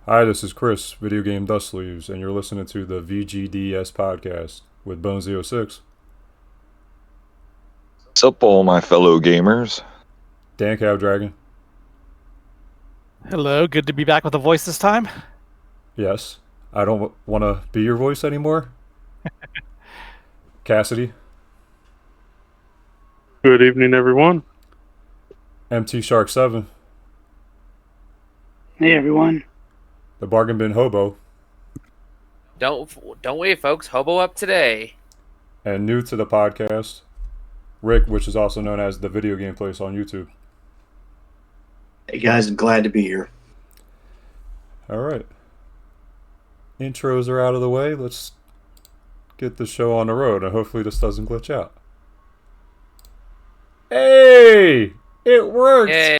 Hi, this is Chris, Video Game Dust Sleeves, and you're listening to the VGDS podcast with Bones06, What's up, all my fellow gamers? DanCavDragon. Hello, good to be back with a voice this time. Yes, I don't want to be your voice anymore. Cassidy. Good evening, everyone. MT Shark 7. Hey everyone. The Bargain Bin Hobo. Don't wait, folks. Hobo up today. And new to the podcast, Rick, which is also known as the Video Game Place on YouTube. Hey guys, I'm glad to be here. All right. Intros are out of the way. Let's get the show on the road, and hopefully this doesn't glitch out. Hey! It worked! Yay.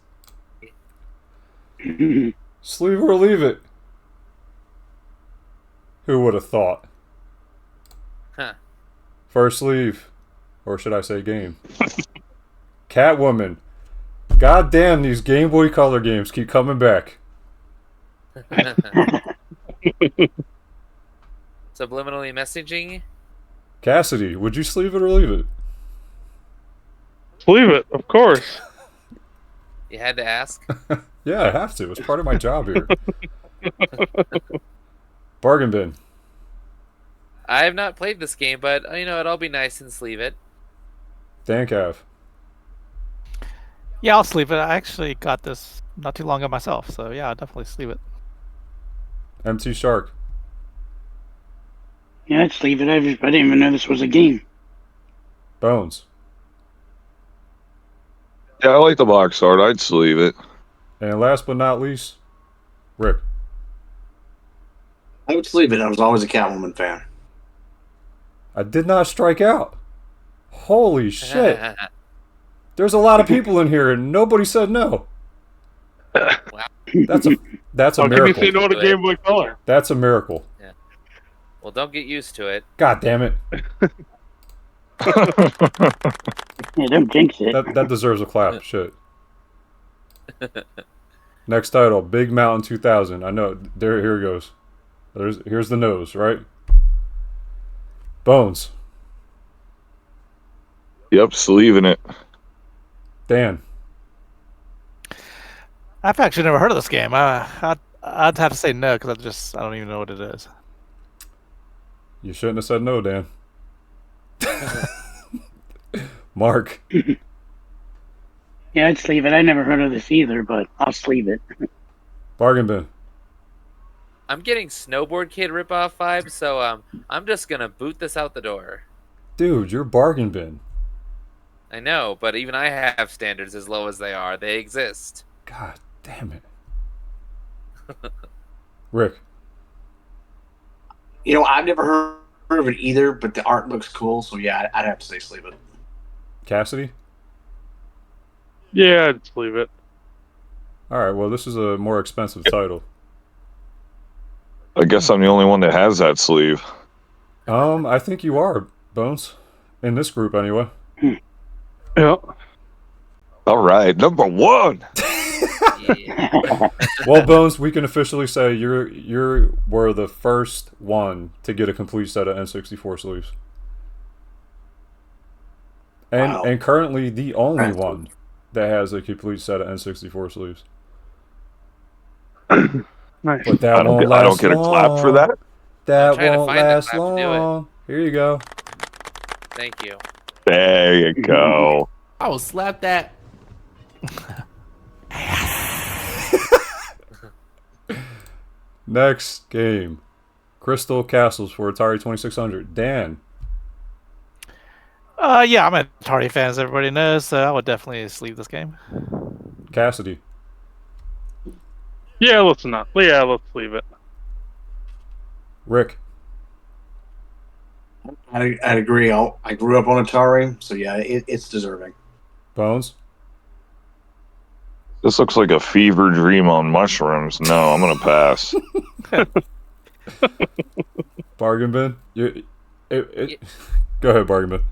Sleeve or leave it. Who would have thought? Huh. First sleeve. Or should I say game. Catwoman. God damn, these Game Boy Color games keep coming back. Subliminally messaging. Cassidy, would you sleeve it or leave it? Leave it, of course. You had to ask. Yeah, I have to. It's part of my job here. Bargain bin. I have not played this game, but you know what? I'll be nice and sleeve it. DanCav. Yeah, I'll sleeve it. I actually got this not too long ago myself, so yeah, I'll definitely sleeve it. MT Shark. Yeah, I'd leave it. I didn't even know this was a game. Bones. Yeah, I like the box art. I'd sleeve it. And last but not least, Rick. I would sleeve it. I was always a Catwoman fan. I did not strike out. Holy shit. There's a lot of people in here and nobody said no. Wow. That's a How can you miracle. say no to Game Boy Color? That's a miracle. Well, don't get used to it. God damn it. Yeah, don't jinx it. That deserves a clap. Shit. Next title, Big Mountain 2000. I know. Here it goes. Here's the nose, right? Bones. Yep, sleeving it. Dan. I've actually never heard of this game. I'd have to say no because I don't even know what it is. You shouldn't have said no, Dan. Mark. Yeah, I'd sleeve it. I never heard of this either, but I'll sleeve it. Bargain bin. I'm getting Snowboard Kid ripoff vibes, so I'm just gonna boot this out the door. Dude, you're bargain bin. I know, but even I have standards as low as they are. They exist. God damn it. Rick. You know, I've never heard of it either, but the art looks cool, so yeah, I'd have to say sleeve it. Cassidy. Yeah, I'd sleeve it. Alright, well, this is a more expensive title. I guess I'm the only one that has that sleeve. I think you are, Bones. In this group, anyway. Yeah. All right, number one. Yeah. Well, Bones, we can officially say you were the first one to get a complete set of N64 sleeves. And Wow. and currently the only That's one that has a complete set of N64 sleeves. Nice. But that won't last I don't get a clap for that. That trying to won't find the last clap to do it. long. Here you go. Thank you. There you go. I will slap that. Next game. Crystal Castles for Atari 2600. Dan. Yeah, I'm an Atari fan, as everybody knows, so I would definitely sleeve this game. Cassidy. Yeah, let's not. Yeah, let's leave it. Rick. I'd agree. I grew up on Atari, so yeah, it's deserving. Bones. This looks like a fever dream on mushrooms. No, I'm gonna pass. Bargain bin. Go ahead, bargain bin.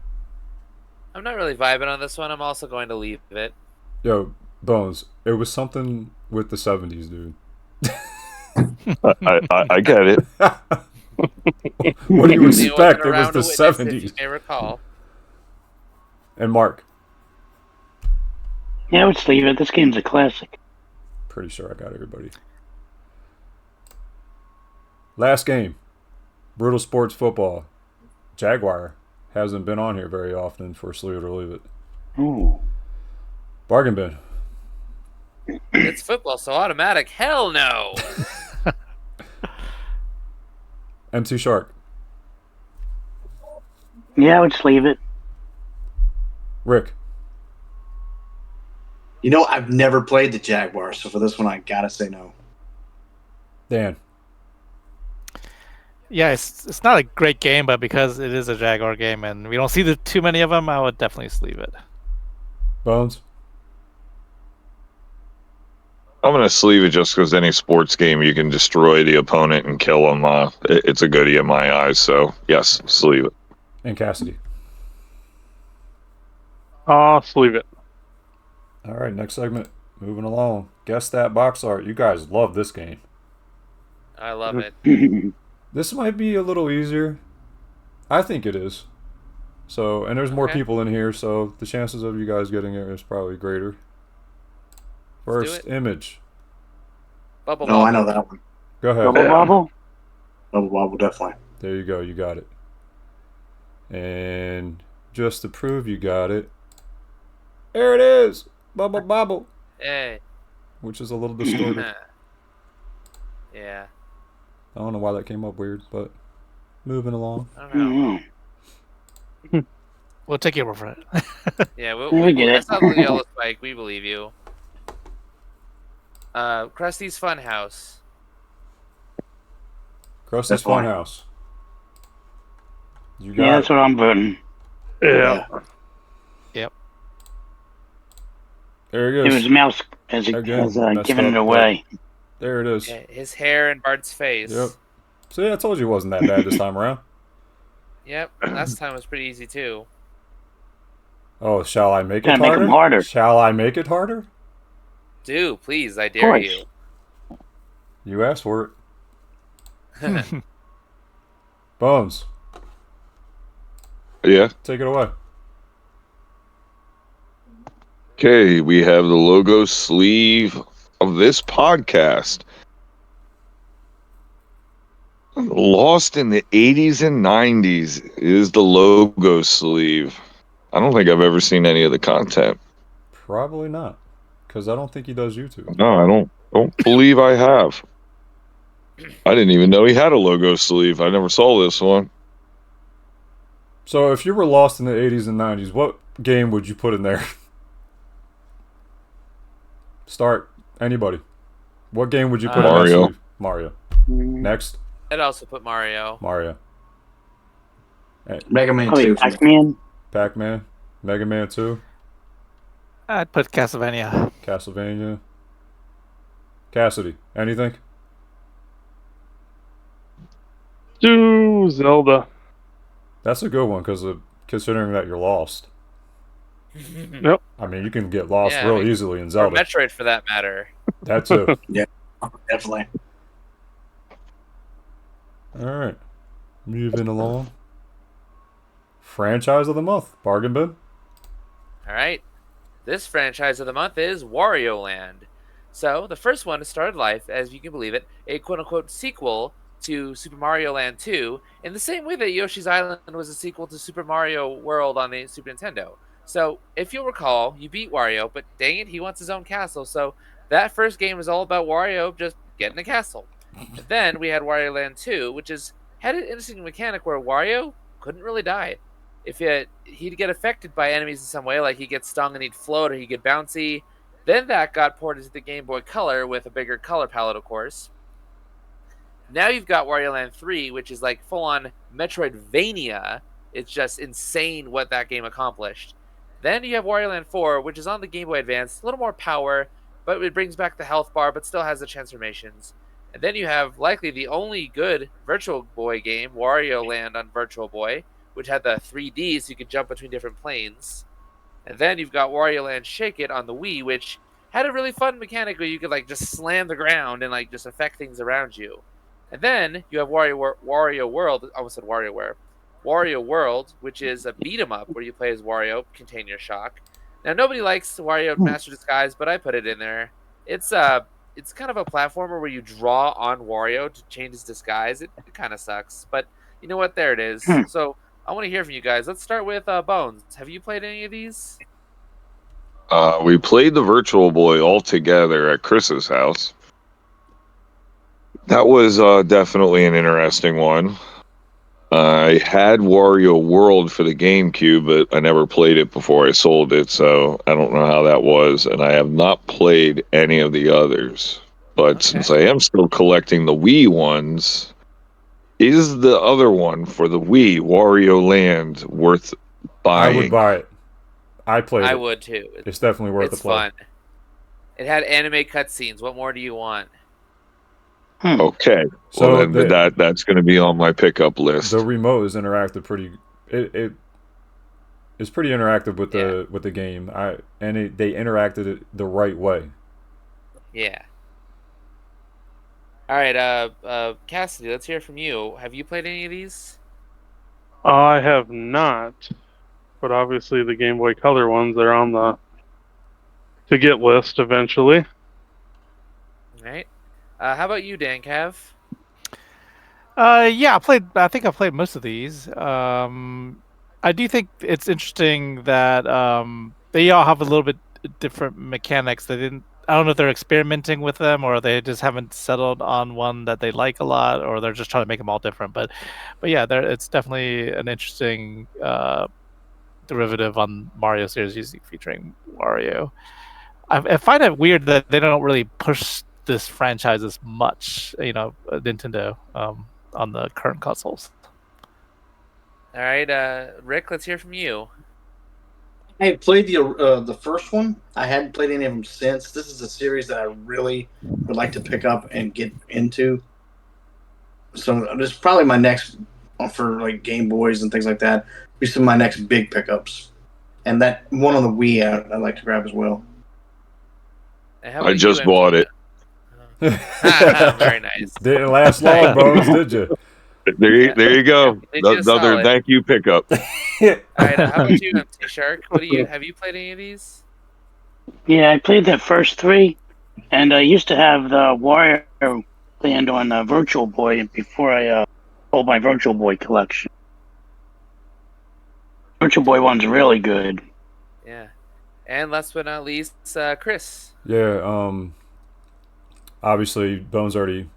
I'm not really vibing on this one. I'm also going to leave it. Yo, Bones, it was something with the 70s, dude. I get it. What do you The expect? It was around the a witness, if 70s. you may recall. And Mark, Yeah, I would sleeve it. This game's a classic. pretty sure I got everybody. Last game, Brutal Sports Football. Jaguar hasn't been on here very often for Sleeve It or Leave It. Ooh. Bargain bin. It's football, so automatic. Hell no. M2 Shark. Yeah, I would sleeve it. Rick. You know, I've never played the Jaguar, so for this one, I gotta say no. Dan. Yeah, it's not a great game, but because it is a Jaguar game and we don't see too many of them, I would definitely sleeve it. Bones. I'm gonna sleeve it just because any sports game you can destroy the opponent and kill them. It's a goodie in my eyes. So yes, sleeve it. And Cassidy. Sleeve it. All right, next segment. Moving along. Guess that box art. You guys love this game. I love it. This might be a little easier. I think it is. So, and there's more Okay. people in here, so the chances of you guys getting it is probably greater. Let's do First image. Bubble No, bubble. I know that one. Go ahead. Bubble Bobble? Bubble Bobble, definitely. There you go. You got it. And just to prove you got it, there it is. Bubble Bobble. Hey. Which is a little distorted. Yeah. I don't know why that came up weird, but moving along. I I don't know. don't know. We'll take your word for it. Yeah, We get that's it. not the yellow spike. We believe you. Krusty's Funhouse. Krusty's That's fine. Funhouse. You Yeah, got that's what I'm voting. Yeah. There it It was is. Mouse as Again, messed giving it up, away. There it is. Yeah, his hair and Bart's face. Yep. See, I told you it wasn't that bad this time around. Yep. Last time was pretty easy too. Oh, shall I make it Gotta make 'em harder? harder. Shall I make it harder? Do please, I dare course. you. You asked for it. Bones, Yeah. take it away. Okay, we have the logo sleeve of this podcast. Lost in the 80s and 90s is the logo sleeve. I don't think I've ever seen any of the content. Probably not, because I don't think he does YouTube. No, I don't believe I have. I didn't even know he had a logo sleeve. I never saw this one. So, if you were lost in the 80s and 90s, what game would you put in there? Start. Anybody. What game would you put in that Mario. sleeve? Mario. Mm, Next. I'd also put Mario. Mario. Mega Man Probably 2. Pac-Man. Pac-Man. Mega Man 2. I'd put Castlevania. Castlevania. Cassidy. Anything? Do Zelda. That's a good one, because considering that you're lost. Yep. I mean, you can get lost Yeah, real I mean, easily in Or Zelda. Metroid for that matter. That too. Definitely. All right. Moving along. Franchise of the month. Bargain bin. All right. This franchise of the month is Warioland. So, the first one started life, as you can believe it, a quote-unquote sequel to Super Mario Land 2, in the same way that Yoshi's Island was a sequel to Super Mario World on the Super Nintendo. So, if you'll recall, you beat Wario, but dang it, he wants his own castle, so that first game was all about Wario just getting a castle. And then we had Wario Land 2, which had an interesting mechanic where Wario couldn't really die. If he'd get affected by enemies in some way, like he'd get stung and he'd float or he'd get bouncy, then that got ported to the Game Boy Color with a bigger color palette, of course. Now you've got Wario Land 3, which is like full-on Metroidvania. It's just insane what that game accomplished. Then you have Wario Land 4, which is on the Game Boy Advance, a little more power, but it brings back the health bar, but still has the transformations. And then you have likely the only good Virtual Boy game, Wario Land on Virtual Boy, which had the 3D so you could jump between different planes. And then you've got Wario Land Shake It on the Wii, which had a really fun mechanic where you could like just slam the ground and like just affect things around you. And then you have Wario World. I almost said WarioWare. Wario World, which is a beat 'em up where you play as Wario, contain your shock. Now nobody likes Wario Master Disguise, but I put it in there. It's kind of a platformer where you draw on Wario to change his disguise. It kind of sucks, but you know what? There it is. So I want to hear from you guys. Let's start with Bones. Have you played any of these? We played the Virtual Boy all together at Chris's house. That was definitely an interesting one. I had Wario World for the GameCube, but I never played it before I sold it, so I don't know how that was. And I have not played any of the others. But since I am still collecting the Wii ones, is the other one for the Wii, Wario Land, worth buying? I would buy it. I played it. I would too. It's definitely worth the It's play. fun. It had anime cutscenes. What more do you want? Okay, So well, then that's going to be on my pickup list. The remote is interactive pretty. It's pretty interactive with the game. They interacted it the right way. Yeah. All right, Cassidy, let's hear from you. Have you played any of these? I have not, but obviously the Game Boy Color ones are on the to get list eventually. All right. How about you, DanCav? Yeah, I think I played most of these. I do think it's interesting that they all have a little bit different mechanics. I don't know if they're experimenting with them or they just haven't settled on one that they like a lot, or they're just trying to make them all different. But yeah, it's definitely an interesting derivative on Mario series featuring Wario. I find it weird that they don't really push this franchise as much, Nintendo, on the current consoles. All right, Rick, let's hear from you. I played the first one. I hadn't played any of them since. This is a series that I really would like to pick up and get into. So this is probably my next for like Game Boys and things like that. Be some of my next big pickups, and that one on the Wii I'd like to grab as well. And how I about just you, bought it. Very nice. Didn't last long, Bones, did you? There you go. They just Another saw it. thank you pickup. All right, how about you, MT Shark? Have you played any of these? Yeah, I played the first three, and I used to have the Wario Land on Virtual Boy before I sold my Virtual Boy collection. Virtual Boy one's really good. Yeah. And last but not least, Chris. Yeah, obviously Bones already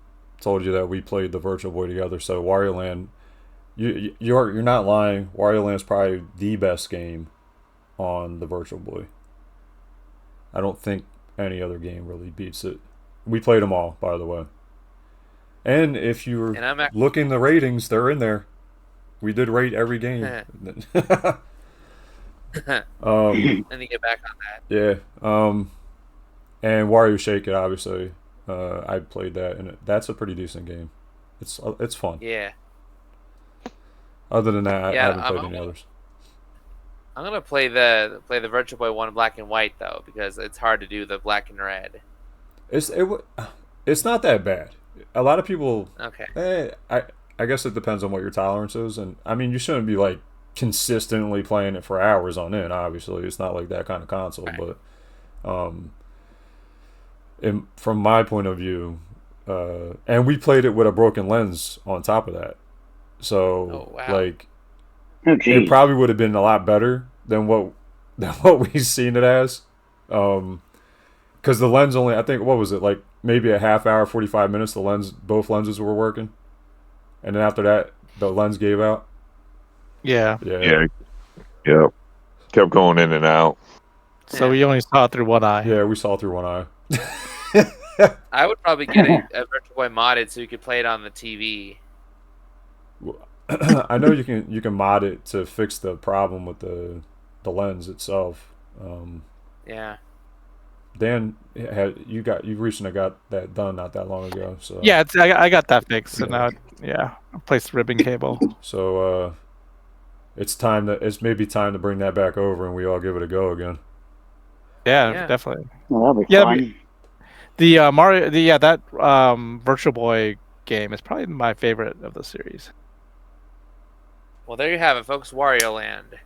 told you that we played the Virtual Boy together, so Wario Land, you're not lying. Wario Land's probably the best game on the Virtual Boy. I don't think any other game really beats it. We played them all, by the way. And if you're looking the ratings, they're in there. We did rate every game. Let me get back on that. Yeah. And Wario Shake It, obviously. I played that, and that's a pretty decent game. It's fun. Yeah. Other than that, I haven't played any others. I'm gonna play the Virtual Boy one black and white though, because it's hard to do the black and red. It's not that bad. A lot of people. Okay. I guess it depends on what your tolerance is, and I mean you shouldn't be like consistently playing it for hours on end. Obviously, it's not like that kind of console, right. But from my point of view, and we played it with a broken lens on top of that, so like it probably would have been a lot better than what we've seen it as, because the lens only, I think, what was it, like maybe a half hour, 45 minutes, both lenses were working, and then after that the lens gave out. Yeah. Kept going in and out. So we only saw it through one eye. Yeah, we saw through one eye. I would probably get a Virtual Boy modded so you could play it on the TV. I know you can mod it to fix the problem with the lens itself. Yeah. Dan, you recently got that done not that long ago. So yeah, I got that fixed. So now, I replaced the ribbon cable. So it's maybe time to bring that back over and we all give it a go again. Yeah, definitely. Well, that'll be fun. The Mario, that Virtual Boy game is probably my favorite of the series. Well, there you have it, folks. Wario Land.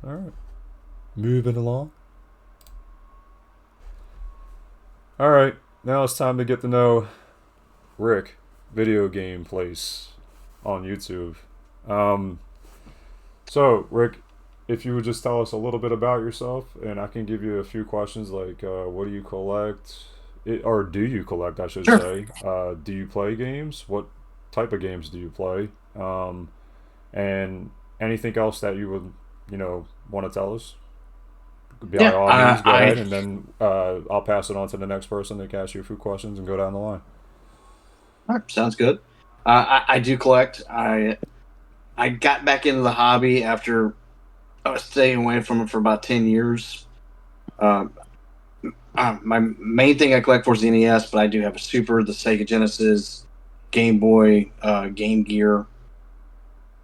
All right, moving along. All right, now it's time to get to know Rick, video game place on YouTube. So Rick, if you would just tell us a little bit about yourself, and I can give you a few questions like, what do you collect? Or do you collect, I should say. Do you play games? What type of games do you play? And anything else that you would, want to tell us? By all means, go ahead, and then I'll pass it on to the next person that can ask you a few questions and go down the line. All right, sounds good. I do collect. I got back into the hobby after I was staying away from it for about 10 years. My main thing I collect for is the NES, but I do have a Super, the Sega Genesis, Game Boy, Game Gear,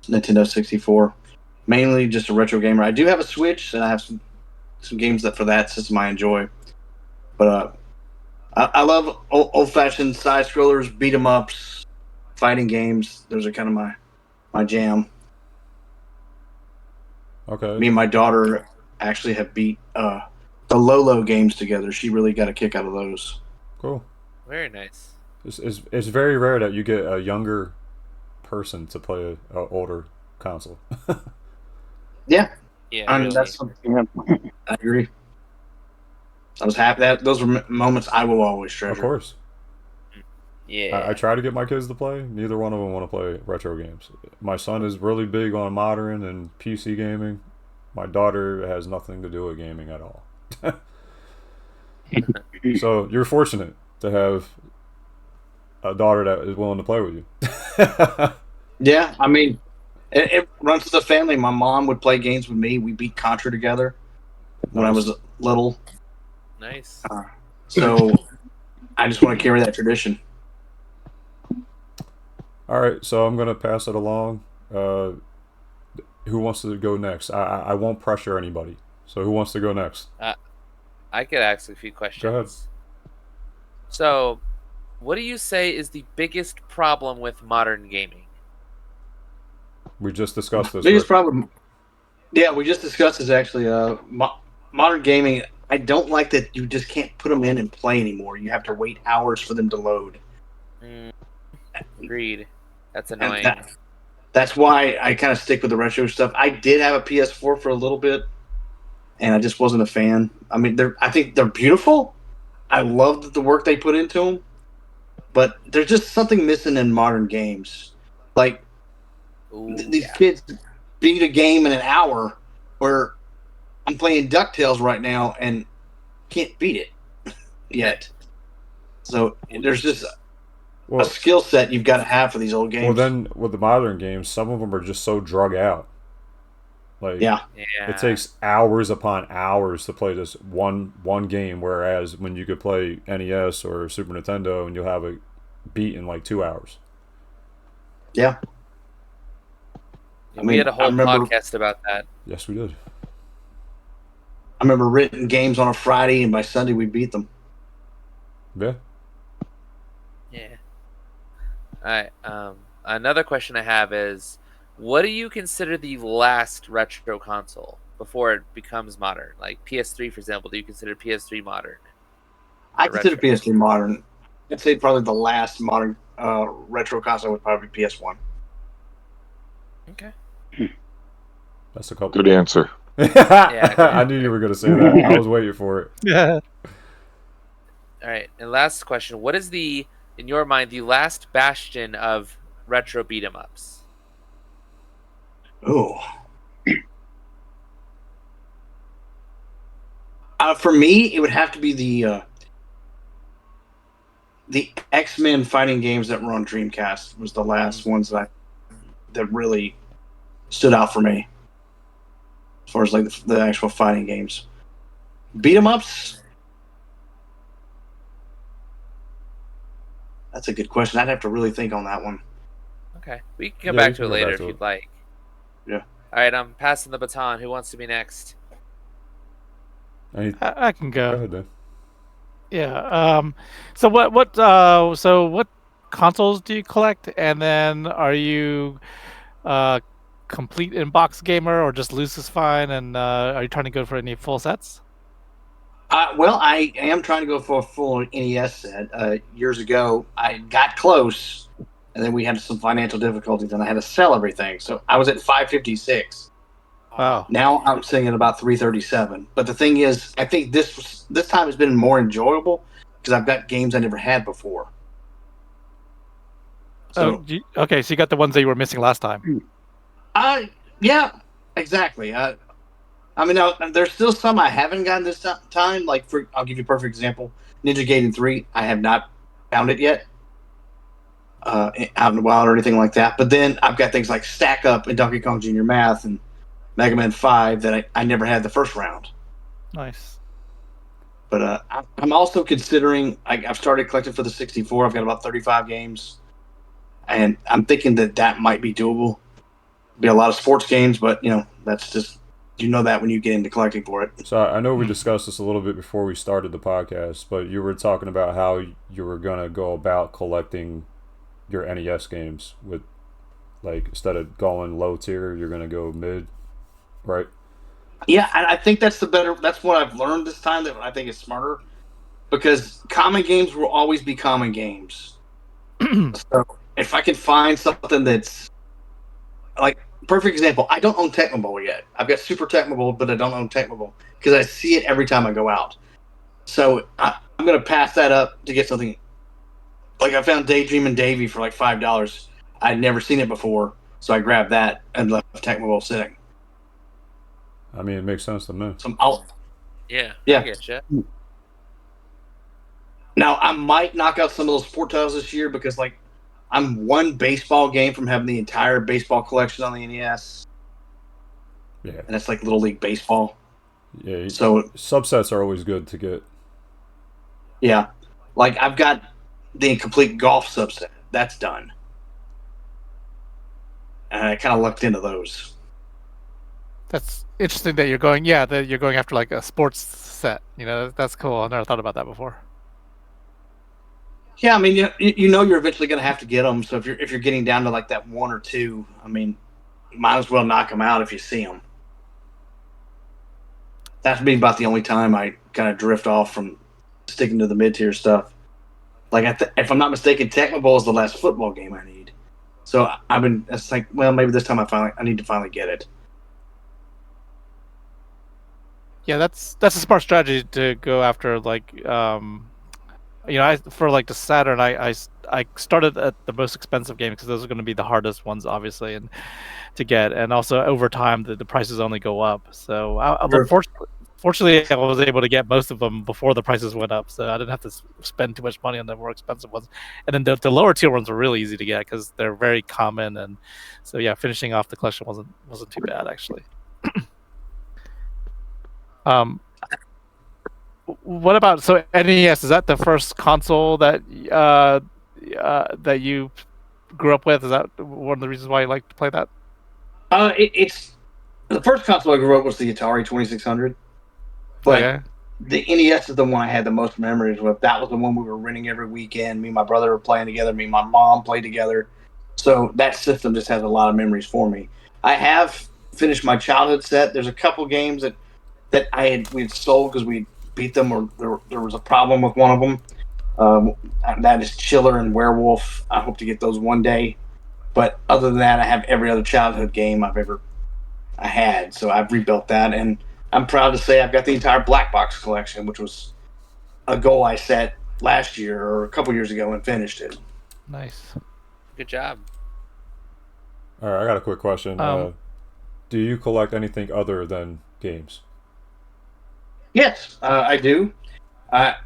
Nintendo 64. Mainly just a retro gamer. I do have a Switch, and I have some games that for that system I enjoy. But I love old-fashioned side-scrollers, beat-em-ups, fighting games. Those are kind of my jam. Okay. Me and my daughter actually have beat the Lolo games together. She really got a kick out of those. Cool. Very nice. It's very rare that you get a younger person to play an older console. Yeah. Yeah. Really. That's something I agree. I was happy that those were moments I will always treasure. Of course. Yeah. I try to get my kids to play. Neither one of them want to play retro games. My son is really big on modern and PC gaming. My daughter has nothing to do with gaming at all. So you're fortunate to have a daughter that is willing to play with you. Yeah, I mean, it runs to the family. My mom would play games with me. We beat Contra together when I was little. Nice. So I just want to carry that tradition. All right, so I'm going to pass it along. Who wants to go next? I won't pressure anybody. So who wants to go next? I could ask a few questions. Go ahead. So, what do you say is the biggest problem with modern gaming? We just discussed this. Biggest problem. Yeah, we just discussed is actually modern gaming. I don't like that you just can't put them in and play anymore. You have to wait hours for them to load. Agreed. That's annoying. That's why I kind of stick with the retro stuff. I did have a PS4 for a little bit, and I just wasn't a fan. I mean, I think they're beautiful. I love the work they put into them, but there's just something missing in modern games. Like, these kids beat a game in an hour, where I'm playing DuckTales right now and can't beat it yet. So there's just a skill set you've got to have for these old games. Well, then with the modern games, some of them are just so drug out. Like, it takes hours upon hours to play this one game, whereas when you could play NES or Super Nintendo and you'll have it beat in like 2 hours. Yeah. We had a whole podcast about that. Yes, we did. I remember renting games on a Friday, and by Sunday we beat them. Yeah. Yeah. All right. Another question I have is, what do you consider the last retro console before it becomes modern? Like PS3, for example, do you consider PS3 modern? I consider PS3 modern. I'd say probably the last modern retro console would probably be PS1. Okay. That's a couple. Good answer. I knew you were going to say that. I was waiting for it. Yeah. All right. And last question. What is in your mind, the last bastion of retro beat-em-ups? Oh. For me, it would have to be the X-Men fighting games that were on Dreamcast. Was the last ones that really stood out for me, as far as like the actual fighting games. Beat 'em ups. That's a good question. I'd have to really think on that one. Okay, we can come back to it later if you'd like. Yeah. All right, I'm passing the baton. Who wants to be next? I can go. Go ahead, then. Yeah. So what consoles do you collect? And then are you complete in-box gamer or just loose is fine? And are you trying to go for any full sets? Well, I am trying to go for a full NES set. Years ago, I got close, and then we had some financial difficulties, and I had to sell everything. So I was at 556. Wow. Now I'm sitting at about 337. But the thing is, I think this time has been more enjoyable because I've got games I never had before. So okay, so you got the ones that you were missing last time. Yeah, exactly. I mean, there's still some I haven't gotten this time. Like, I'll give you a perfect example. Ninja Gaiden 3, I have not found it yet. Out in the wild or anything like that. But then I've got things like Stack Up and Donkey Kong Jr. Math and Mega Man 5 that I never had the first round. Nice. But I'm also considering, I've started collecting for the 64. I've got about 35 games. And I'm thinking that might be doable. Be a lot of sports games, but, that's just, you know that when you get into collecting for it. So I know we discussed this a little bit before we started the podcast, but you were talking about how you were going to go about collecting your NES games with, like, instead of going low tier, you're going to go mid, right? Yeah, and I think that's what I've learned this time that I think is smarter, because common games will always be common games. So if I can find something that's, like, perfect example, I don't own Tecmo Bowl yet. I've got Super Tecmo Bowl, but I don't own Tecmo Bowl because I see it every time I go out. So I'm going to pass that up to get something. Like, I found Daydreamin' Davy for like $5. I'd never seen it before, so I grabbed that and left Tecmo Bowl sitting. I mean, it makes sense to me. Yeah. I get you. Now, I might knock out some of those sport titles this year because, like, I'm one baseball game from having the entire baseball collection on the NES. Yeah. And it's like Little League Baseball. Yeah. So subsets are always good to get. Yeah. Like, I've got the incomplete golf subset. That's done. And I kind of lucked into those. That's interesting that you're going after like a sports set. That's cool. I never thought about that before. Yeah, I mean, you're eventually going to have to get them. So if you're getting down to like that one or two, I mean, might as well knock them out if you see them. That's been about the only time I kind of drift off from sticking to the mid-tier stuff. Like, if I'm not mistaken, Tecmo Bowl is the last football game I need. So it's like, well, maybe this time I need to finally get it. Yeah, that's a smart strategy to go after. Like, for like the Saturn, I started at the most expensive game because those are going to be the hardest ones, obviously, and to get. And also over time, the prices only go up. So fortunately, I was able to get most of them before the prices went up, so I didn't have to spend too much money on the more expensive ones. And then the lower tier ones were really easy to get because they're very common. And so yeah, finishing off the collection wasn't too bad actually. What about NES? Is that the first console that that you grew up with? Is that one of the reasons why you like to play that? It's the first console I grew up with was the Atari 2600, but the NES is the one I had the most memories with. That was the one we were renting every weekend. Me and my brother were playing together. Me and my mom played together. So that system just has a lot of memories for me. I have finished my childhood set. There's a couple games that we had sold because we beat them, or there was a problem with one of them. That is Chiller and Werewolf. I hope to get those one day. But other than that, I have every other childhood game I had. So I've rebuilt that, and I'm proud to say I've got the entire black box collection, which was a goal I set last year or a couple years ago and finished it. Nice. Good job. All right, I got a quick question. Do you collect anything other than games? Yes, I do. I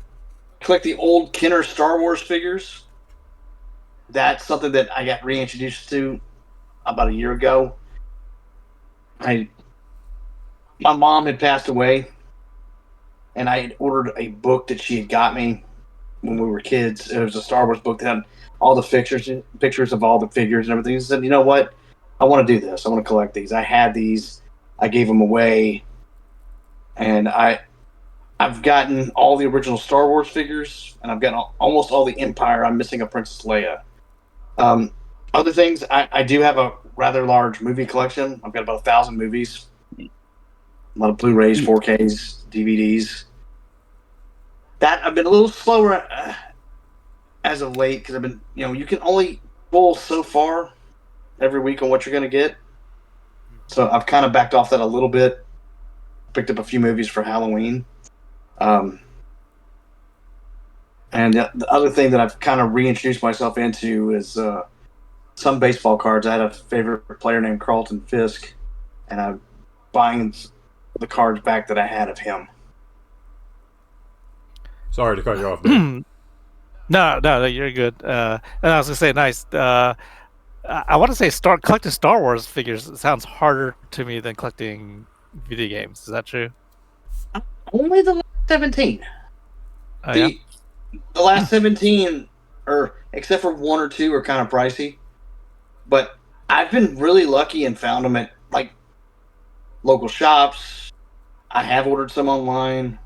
collect the old Kenner Star Wars figures. That's something that I got reintroduced to about a year ago. My mom had passed away, and I had ordered a book that she had got me when we were kids. It was a Star Wars book that had all the pictures of all the figures and everything. I said, you know what? I want to do this. I want to collect these. I had these. I gave them away, and I I've gotten all the original Star Wars figures, and I've gotten almost all the Empire. I'm missing a Princess Leia. Other things, I do have a rather large movie collection. I've got about 1,000 movies, a lot of Blu-rays, 4Ks, DVDs. That I've been a little slower as of late because I've been, you can only pull so far every week on what you're going to get. So I've kind of backed off that a little bit. Picked up a few movies for Halloween. And the other thing that I've kind of reintroduced myself into is some baseball cards. I had a favorite player named Carlton Fisk, and I'm buying the cards back that I had of him. Sorry to cut you off there. No, you're good. And I was gonna say, nice. I want to say, collecting Star Wars figures sounds harder to me than collecting video games. Is that true? Only the last 17. Yeah? The last 17, or except for one or two, are kind of pricey. But I've been really lucky and found them at like local shops. I have ordered some online.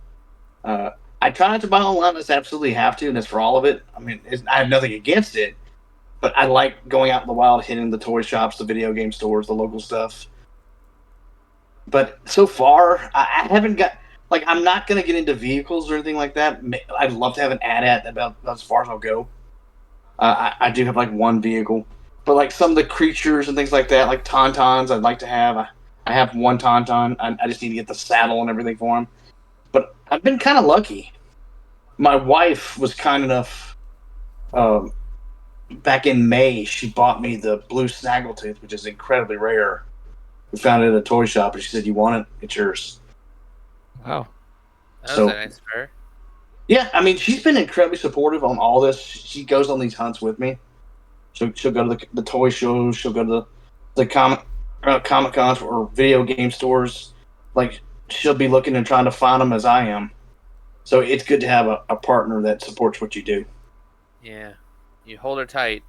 I try not to buy online unless I absolutely have to, and that's for all of it. I mean, I have nothing against it, but I like going out in the wild, hitting the toy shops, the video game stores, the local stuff. But so far, I haven't got, like, I'm not going to get into vehicles or anything like that. I'd love to have an AT-AT about as far as I'll go. I do have, like, one vehicle. But, like, some of the creatures and things like that, like Tauntauns, I'd like to have. I have one Tauntaun. I just need to get the saddle and everything for him. But I've been kind of lucky. My wife was kind enough, back in May, she bought me the blue snaggletooth, which is incredibly rare. We found it at a toy shop, and she said, "You want it? It's yours." Wow. That was a nice pair. Yeah, I mean, she's been incredibly supportive on all this. She goes on these hunts with me. She'll go to the toy shows. She'll go to the Comic-Cons or video game stores. Like, she'll be looking and trying to find them as I am. So it's good to have a partner that supports what you do. Yeah. You hold her tight.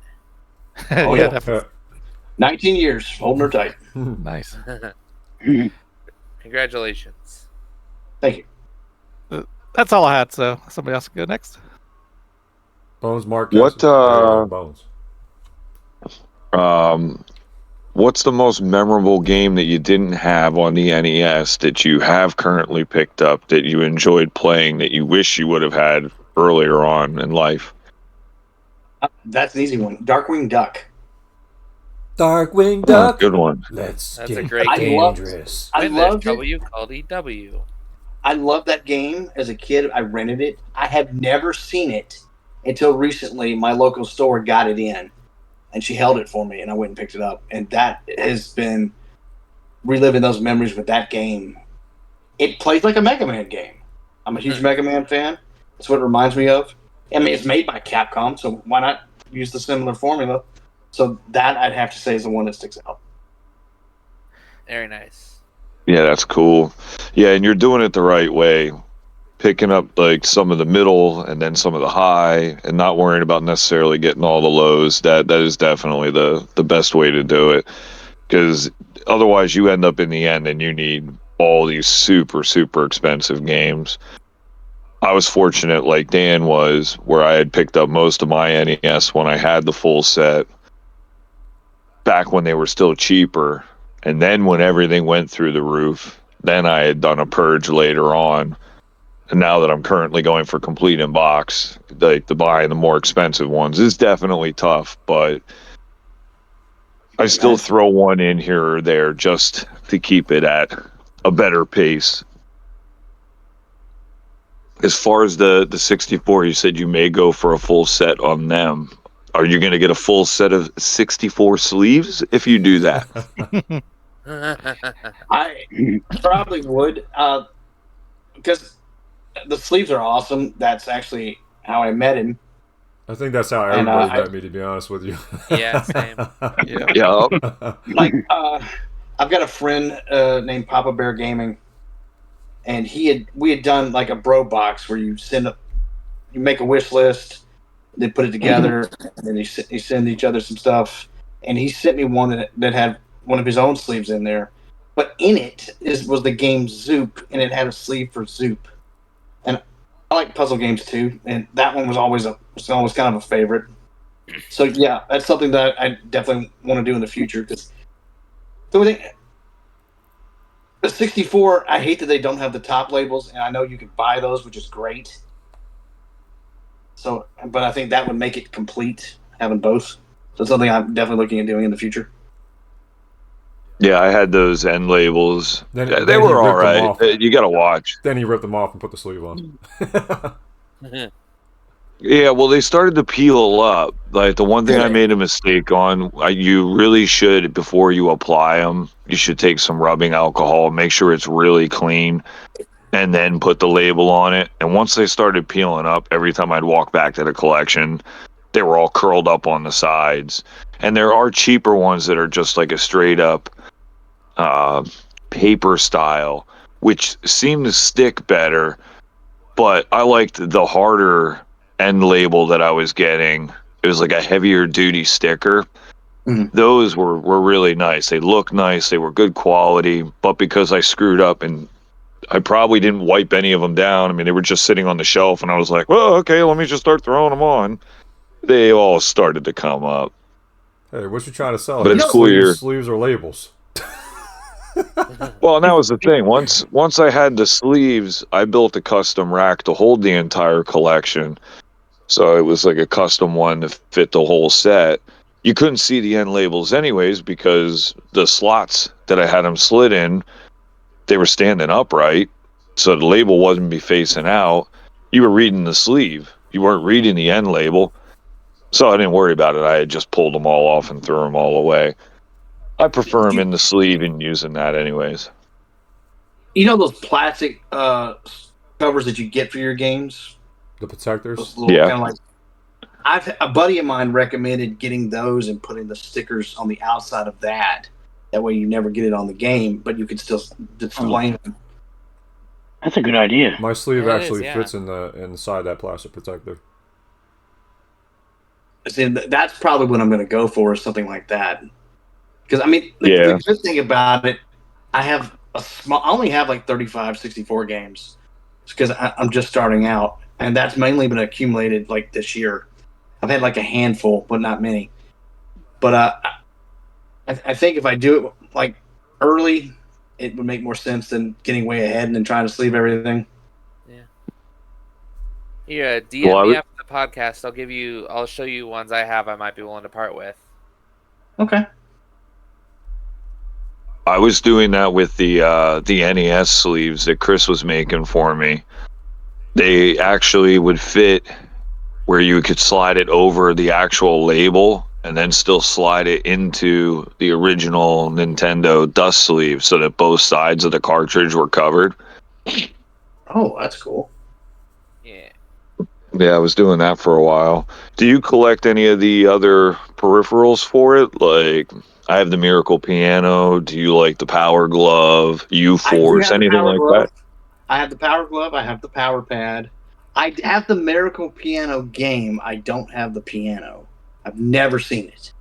Oh, yeah. 19 years, holding her tight. Nice. Congratulations. Thank you. That's all I had, so somebody else can go next. Bones, Mark. What, Bones. What's the most memorable game that you didn't have on the NES that you have currently picked up that you enjoyed playing that you wish you would have had earlier on in life? That's an easy one. Darkwing Duck. Darkwing Duck. Good one. That's a great game. Dangerous. I loved it. W called EW. I loved that game as a kid. I rented it. I have never seen it until recently. My local store got it in, and she held it for me, and I went and picked it up. And that has been reliving those memories with that game. It plays like a Mega Man game. I'm a huge Mega Man fan. That's what it reminds me of. I mean, it's made by Capcom, so why not use the similar formula? So that, I'd have to say, is the one that sticks out. Very nice. Yeah, that's cool. Yeah, and you're doing it the right way. Picking up like some of the middle and then some of the high and not worrying about necessarily getting all the lows. That is definitely the best way to do it. Because otherwise you end up in the end and you need all these super, super expensive games. I was fortunate, like Dan was, where I had picked up most of my NES when I had the full set back when they were still cheaper. And then when everything went through the roof, then I had done a purge later on. And now that I'm currently going for complete in box, like the buying the more expensive ones is definitely tough, but I still throw one in here or there just to keep it at a better pace. As far as the 64, you said you may go for a full set on them. Are you going to get a full set of 64 sleeves if you do that? I probably would, because the sleeves are awesome. That's actually how I met him. I think that's how everybody met me, to be honest with you. Yeah, same. Yeah. Like, I've got a friend named Papa Bear Gaming, and we had done like a bro box where you make a wish list, they put it together, and then you send each other some stuff. And he sent me one that had one of his own sleeves in there, but in it was the game Zoop, and it had a sleeve for Zoop. I like puzzle games too, and that one was always kind of a favorite. So yeah, that's something that I definitely want to do in the future. Because the 64, I hate that they don't have the top labels, and I know you can buy those, which is great. So, but I think that would make it complete having both. So something I'm definitely looking at doing in the future. Yeah, I had those end labels. Then they were all right. You got to watch. Then he ripped them off and put the sleeve on. Yeah, well, they started to peel up. Like, the one thing I made a mistake on, you really should, before you apply them, you should take some rubbing alcohol, make sure it's really clean, and then put the label on it. And once they started peeling up, every time I'd walk back to the collection, they were all curled up on the sides. And there are cheaper ones that are just like a straight up paper style, which seem to stick better. But I liked the harder end label that I was getting. It was like a heavier duty sticker. Mm-hmm. Those were really nice. They looked nice. They were good quality. But because I screwed up and I probably didn't wipe any of them down, I mean, they were just sitting on the shelf, and I was like, well, okay, let me just start throwing them on. They all started to come up. Hey, what you trying to sell? But it's cool. Sleeves or labels? Well, and that was the thing. Once I had the sleeves, I built a custom rack to hold the entire collection. So it was like a custom one to fit the whole set. You couldn't see the end labels anyways because the slots that I had them slid in, they were standing upright. So the label wasn't be facing out. You were reading the sleeve. You weren't reading the end label. So I didn't worry about it. I had just pulled them all off and threw them all away. I prefer them in the sleeve and using that anyways. You know those plastic covers that you get for your games? The protectors? Yeah. Kind of a buddy of mine recommended getting those and putting the stickers on the outside of that. That way you never get it on the game, but you could still display them. That's a good idea. My sleeve actually fits inside that plastic protector. See, that's probably what I'm going to go for, is something like that. Because, I mean, the good thing about it, I only have like 35, 64 games because I'm just starting out. And that's mainly been accumulated like this year. I've had like a handful, but not many. But I think if I do it like early, it would make more sense than getting way ahead and then trying to sleeve everything. Yeah. DM me after the podcast. I'll show you ones I have I might be willing to part with. Okay. I was doing that with the NES sleeves that Chris was making for me. They actually would fit where you could slide it over the actual label and then still slide it into the original Nintendo dust sleeve so that both sides of the cartridge were covered. Oh, that's cool. Yeah, I was doing that for a while. Do you collect any of the other peripherals for it? Like, I have the Miracle Piano. Do you like the Power Glove, U-Force, anything like that? I have the Power Glove. I have the Power Pad. I have the Miracle Piano game. I don't have the piano. I've never seen it.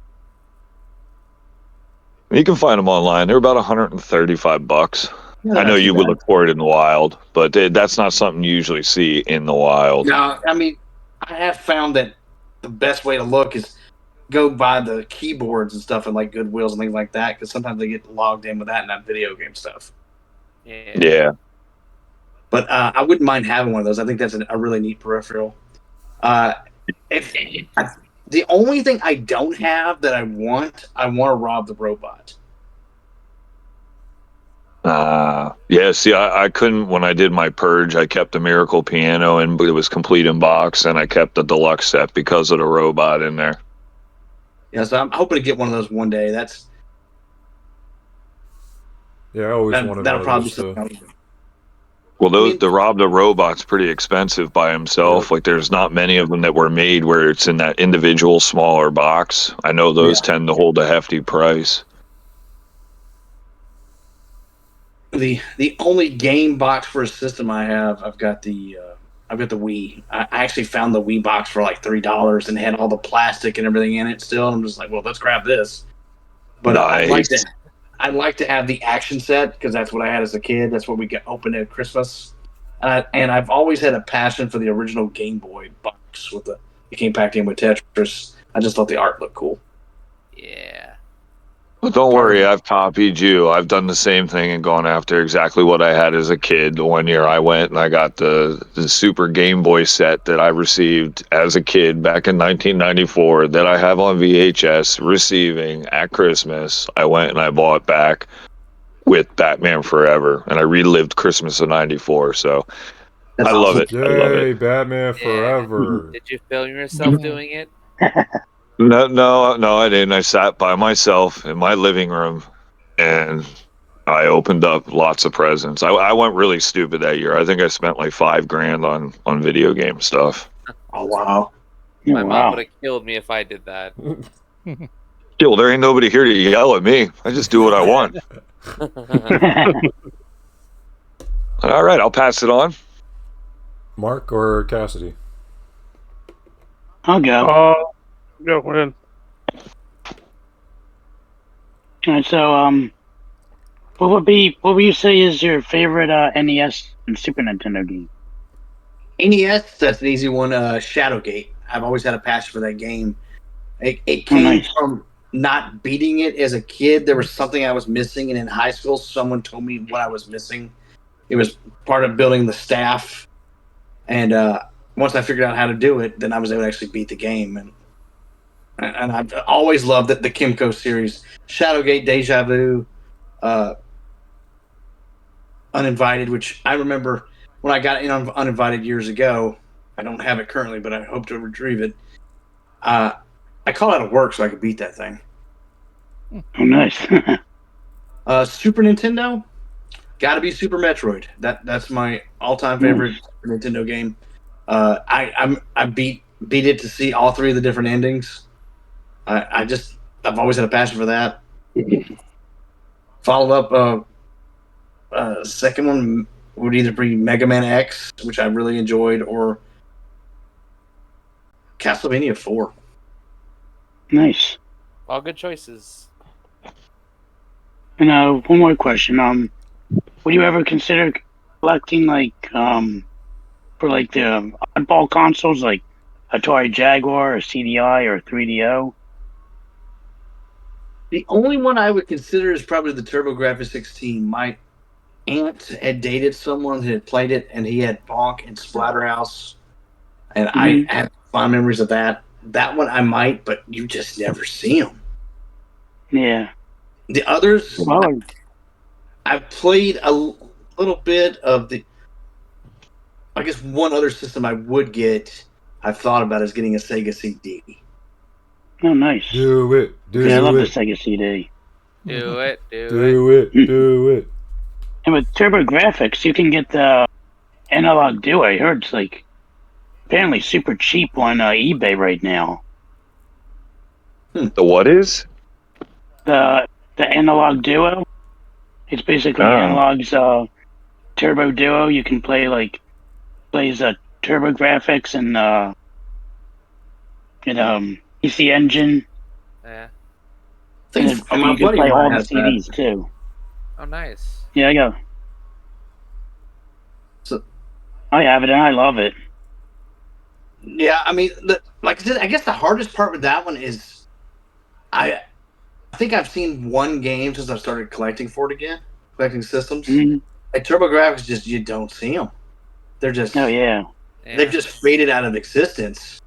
You can find them online. They're about $135. Yeah, I know you would look for it in the wild, but that's not something you usually see in the wild. No, I mean, I have found that the best way to look is go buy the keyboards and stuff and like Goodwills and things like that, because sometimes they get logged in with that and not video game stuff. Yeah. But I wouldn't mind having one of those. I think that's a really neat peripheral. The only thing I don't have that I want to rob the robot. See, I couldn't, when I did my purge, I kept the Miracle Piano and it was complete in box, and I kept the deluxe set because of the robot in there. Yeah, so I'm hoping to get one of those one day. I always wanted one of those too. Well, the Rob the Robot's pretty expensive by himself. Yeah. Like, there's not many of them that were made where it's in that individual smaller box. I know those tend to hold a hefty price. The only game box for a system I have, I've got the Wii. I actually found the Wii box for like $3 and had all the plastic and everything in it still. And I'm just like, well, let's grab this. But nice. I'd like to have the action set because that's what I had as a kid. That's what we get open at Christmas. and I've always had a passion for the original Game Boy box with it came packed in with Tetris. I just thought the art looked cool. Yeah. Well, don't worry, I've copied you. I've done the same thing and gone after exactly what I had as a kid. One year I went and I got the Super Game Boy set that I received as a kid back in 1994 that I have on VHS receiving at Christmas. I went and I bought back with Batman Forever, and I relived Christmas of '94. So I love it. Yay, I love it. Batman Forever. Did you film yourself doing it? No, I didn't. I sat by myself in my living room, and I opened up lots of presents. I went really stupid that year. I think I spent like $5,000 on video game stuff. Oh wow! My mom would have killed me if I did that. Still, there ain't nobody here to yell at me. I just do what I want. All right, I'll pass it on. Mark or Cassidy? I'll go. Go ahead. All right, so what would you say is your favorite NES and Super Nintendo game? NES, that's an easy one. Shadowgate. I've always had a passion for that game. It came from not beating it as a kid. There was something I was missing, and in high school, someone told me what I was missing. It was part of building the staff, and once I figured out how to do it, then I was able to actually beat the game. And I've always loved the Kimco series. Shadowgate, Deja Vu, Uninvited, which I remember when I got in on Uninvited years ago. I don't have it currently, but I hope to retrieve it. I called out of work so I could beat that thing. Oh, nice. Super Nintendo, got to be Super Metroid. That's my all-time favorite Super Nintendo game. I beat it to see all three of the different endings. I've always had a passion for that. Follow up, second one would either be Mega Man X, which I really enjoyed, or Castlevania 4. Nice. All good choices. And one more question. Would you ever consider collecting for like the oddball consoles like Atari Jaguar or CDI or 3DO? The only one I would consider is probably the TurboGrafx-16. My aunt had dated someone who had played it, and he had Bonk and Splatterhouse, and I have fond memories of that. That one I might, but you just never see them. Yeah. The others, I've played a little bit of the. I guess one other system I would get, I've thought about, is getting a Sega CD. Oh, nice. Do it. I love the Sega CD. Do it. Do it. And with TurboGrafx, you can get the Analog Duo. I heard it's like apparently super cheap on eBay right now. The what is? The Analog Duo. It's basically Analog's Turbo Duo. You can plays TurboGrafx and PC Engine. Yeah. And you can play all the CDs too. Oh, nice. Yeah, I go. So, I have it and I love it. Yeah, I mean, like I said, I guess the hardest part with that one is I think I've seen one game since I started collecting collecting systems. Mm-hmm. Like TurboGrafx, just you don't see them. They're just they've just faded out of existence,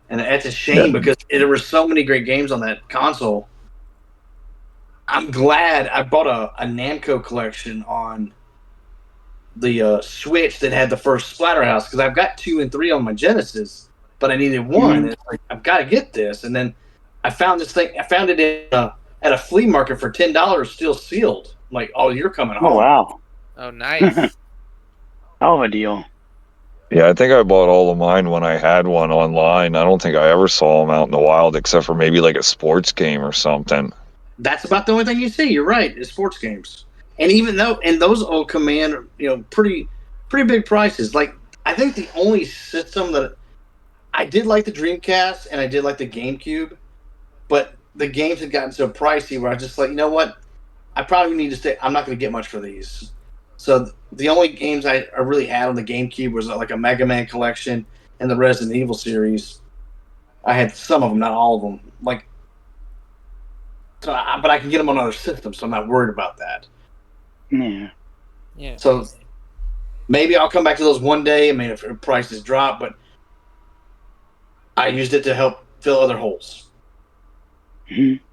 and it's a shame because there were so many great games on that console. I'm glad I bought a Namco collection on the Switch that had the first Splatterhouse, because I've got 2 and 3 on my Genesis, but I needed 1. And it's like, I've got to get this. And then I found this thing. I found it at a flea market for $10, still sealed. I'm like, oh, you're coming home. Oh, wow. Oh, nice. Hell of a deal. Yeah, I think I bought all of mine when I had one online. I don't think I ever saw them out in the wild except for maybe like a sports game or something. That's about the only thing you see. You're right. Is sports games. And even though, and those all command, pretty big prices. Like, I think the only system that I did like the Dreamcast and I did like the GameCube, but the games had gotten so pricey where I was just like, you know what? I probably need to stay. I'm not going to get much for these. So the only games I really had on the GameCube was like a Mega Man collection and the Resident Evil series. I had some of them, not all of them. But I can get them on other systems, so I'm not worried about that. Yeah. Yeah. So maybe I'll come back to those one day. I mean, if prices drop, but I used it to help fill other holes. Mm-hmm.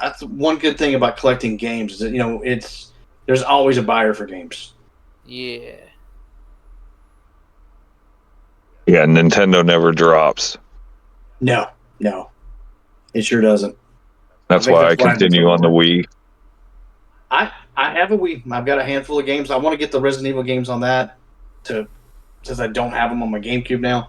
That's one good thing about collecting games is that there's always a buyer for games. Yeah. Yeah, Nintendo never drops. No, it sure doesn't. That's why I continue on the Wii. I have a Wii. I've got a handful of games. I want to get the Resident Evil games on that, since I don't have them on my GameCube now.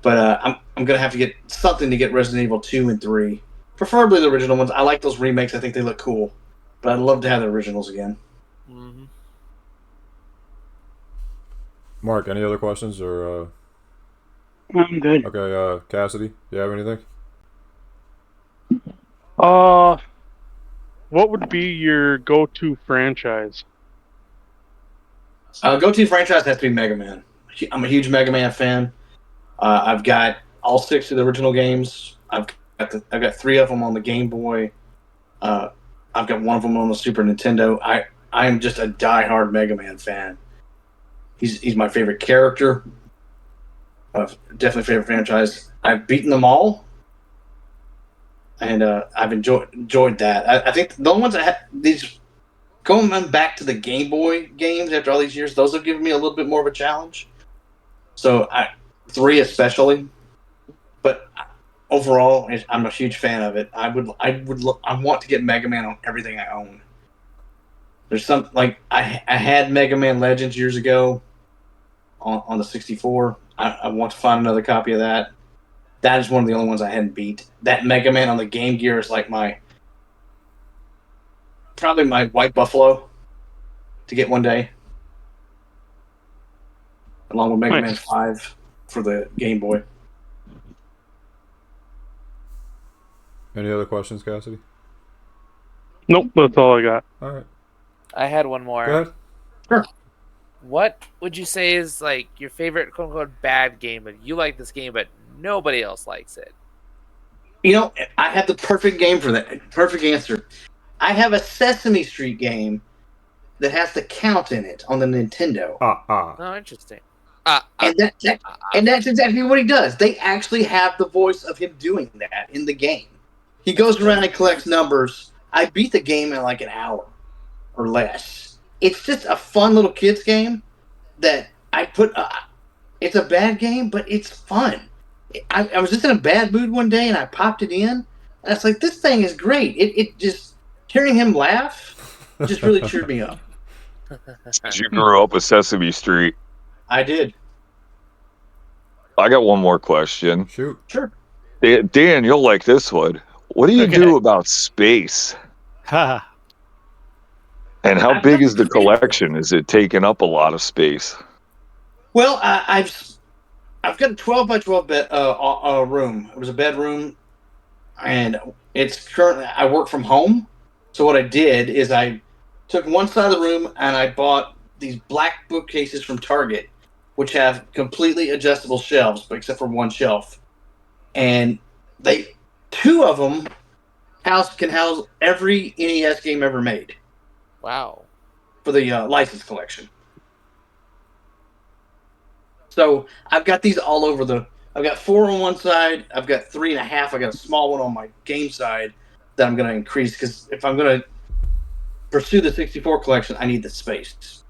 But I'm gonna have to get something to get Resident Evil 2 and 3, preferably the original ones. I like those remakes. I think they look cool, but I'd love to have the originals again. Mm-hmm. Mark, any other questions or? I'm good. Okay, Cassidy, do you have anything? What would be your go-to franchise? Go-to franchise has to be Mega Man. I'm a huge Mega Man fan. I've got all 6 of the original games. I've got 3 of them on the Game Boy. I've got 1 of them on the Super Nintendo. I am just a die-hard Mega Man fan. He's my favorite character. Definitely favorite franchise. I've beaten them all, and I've enjoyed that. I think the only ones I had these going back to the Game Boy games after all these years, those have given me a little bit more of a challenge. So 3 especially, but overall, I'm a huge fan of it. I want to get Mega Man on everything I own. There's some I had Mega Man Legends years ago on the 64. I want to find another copy of that. That is one of the only ones I hadn't beat. That Mega Man on the Game Gear is like probably my white buffalo to get one day, along with Mega Man 5 for the Game Boy. Any other questions, Cassidy? Nope, that's all I got. All right. I had one more. Go ahead. Sure. What would you say is like your favorite quote unquote bad game? But you like this game, but nobody else likes it. I have the perfect game for that. Perfect answer. I have a Sesame Street game that has the count in it on the Nintendo. Oh, interesting. And that's exactly what he does. They actually have the voice of him doing that in the game. He goes around and collects numbers. I beat the game in like an hour or less. It's just a fun little kids game that I put. It's a bad game, but it's fun. I was just in a bad mood one day and I popped it in. And I was like, this thing is great. It just, hearing him laugh just really cheered me up. You grew up with Sesame Street. I did. I got one more question. Shoot. Sure. Dan, you'll like this one. What do you do about space? Ha. And how big is the collection? Is it taking up a lot of space? Well, I've got a 12 by 12 bed room. It was a bedroom, and it's currently, I work from home. So what I did is I took one side of the room and I bought these black bookcases from Target, which have completely adjustable shelves, except for one shelf. And 2 of them can house every NES game ever made. Wow. For the license collection. So I've got these all over I've got 4 on one side. I've got 3.5. I got a small one on my game side that I'm going to increase because if I'm going to pursue the 64 collection, I need the space.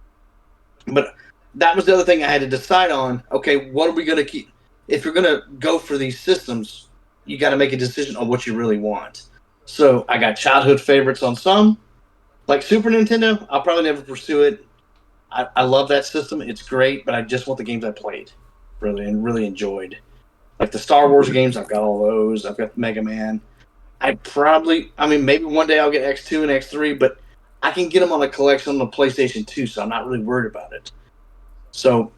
But that was the other thing I had to decide on. Okay, what are we going to keep? If you're going to go for these systems, you got to make a decision on what you really want. So I got childhood favorites on some. Like Super Nintendo, I'll probably never pursue it. I love that system. It's great, but I just want the games I played really enjoyed. Like the Star Wars games, I've got all those. I've got Mega Man. Maybe one day I'll get X2 and X3, but I can get them on a collection on the PlayStation 2, so I'm not really worried about it. So,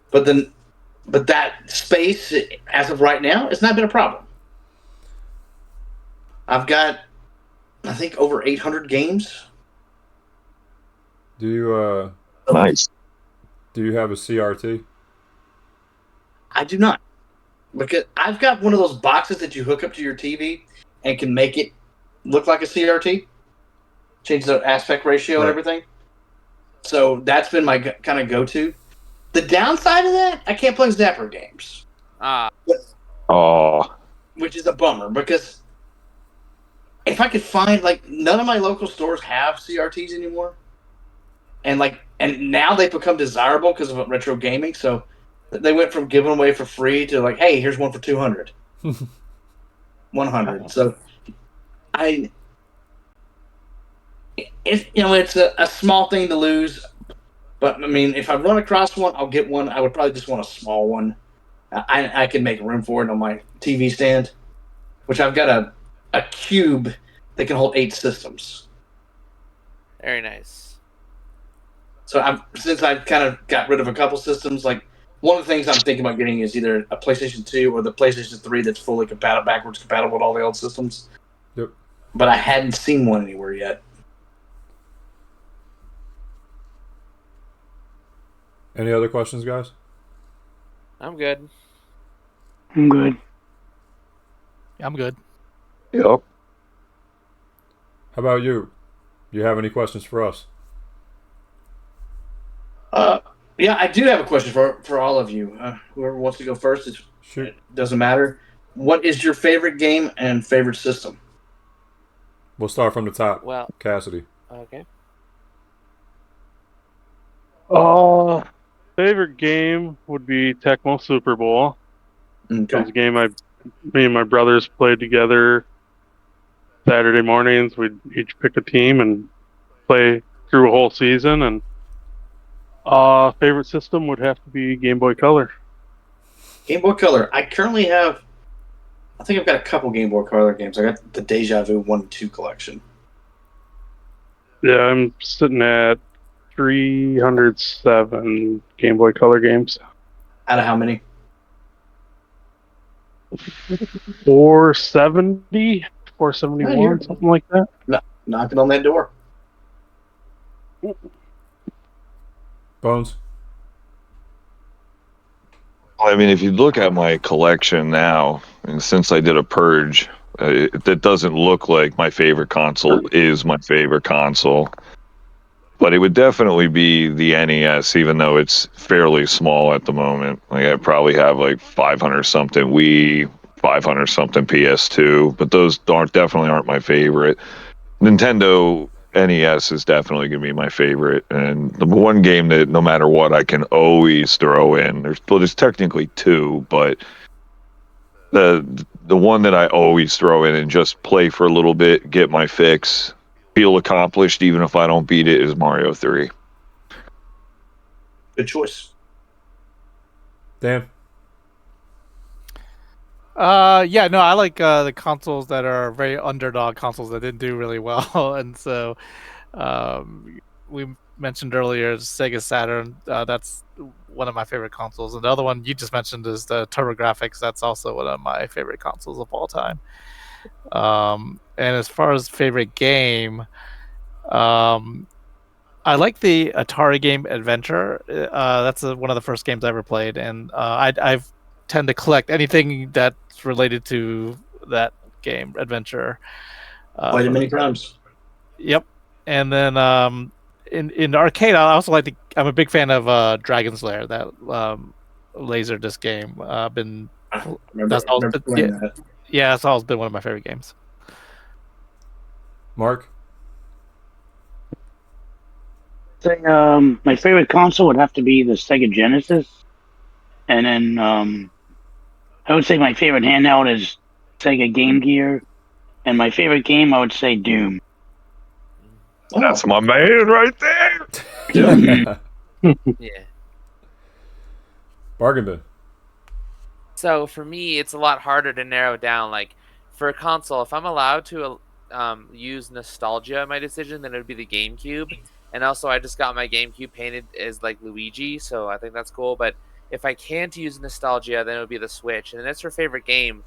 but that space, as of right now, it's not been a problem. I've got I think over 800 games. Do you Nice. Do you have a CRT? I do not. Because I've got one of those boxes that you hook up to your TV and can make it look like a CRT. Change the aspect ratio and everything. So that's been my kind of go-to. The downside of that, I can't play Zapper games. Which is a bummer because if I could find, like, none of my local stores have CRTs anymore. And now they've become desirable because of retro gaming. So they went from giving away for free to like, hey, here's one for 200, 100. So it's a small thing to lose, but I mean, if I run across one, I'll get one. I would probably just want a small one. I can make room for it on my TV stand, which I've got a cube that can hold 8 systems. Very nice. So since I've kind of got rid of a couple systems, like one of the things I'm thinking about getting is either a PlayStation 2 or the PlayStation 3 that's fully backwards compatible with all the old systems. Yep. But I hadn't seen one anywhere yet. Any other questions, guys? I'm good. I'm good. I'm good. Yep. How about you? You have any questions for us? Yeah, I do have a question for all of you. Whoever wants to go first, it doesn't matter. What is your favorite game and favorite system? We'll start from the top. Well, Cassidy. Okay. Favorite game would be Tecmo Super Bowl. Okay. It was a game me and my brothers played together Saturday mornings. We'd each pick a team and play through a whole season. And favorite system would have to be Game Boy Color. Game Boy Color. I currently have, I think I've got a couple Game Boy Color games. I got the Deja Vu 1 and 2 collection. Yeah, I'm sitting at 307 Game Boy Color games. Out of how many? 470, 471, something like that. No, knocking on that door. Bones? I mean, if you look at my collection now, and since I did a purge, that doesn't look like my favorite console is my favorite console. But it would definitely be the NES, even though it's fairly small at the moment. Like I probably have like 500 something Wii, 500 something PS2, but those definitely aren't my favorite. Nintendo NES is definitely going to be my favorite, and the one game that no matter what I can always throw in. There's technically 2, but the one that I always throw in and just play for a little bit, get my fix, feel accomplished even if I don't beat it, is Mario 3. Good choice. Dan? Yeah, no, I like the consoles that are very underdog consoles that didn't do really well, and so we mentioned earlier Sega Saturn. That's one of my favorite consoles, and the other one you just mentioned is the TurboGrafx. That's also one of my favorite consoles of all time. And as far as favorite game, I like the Atari game Adventure. That's one of the first games I ever played, and I've tend to collect anything that's related to that game Adventure. Played it many times. Yep. And then in the arcade, I also like I'm a big fan of Dragon's Lair, that Laserdisc game. That's always been one of my favorite games. Mark? My favorite console would have to be the Sega Genesis. And then I would say my favorite handheld is Sega Game Gear. And my favorite game, I would say Doom. That's my man right there. Yeah. Bargain bin. So for me, it's a lot harder to narrow down. Like for a console, if I'm allowed to use nostalgia in my decision, then it would be the GameCube. And also, I just got my GameCube painted as like Luigi, so I think that's cool. But if I can't use nostalgia, then it would be the Switch. And that's for favorite game.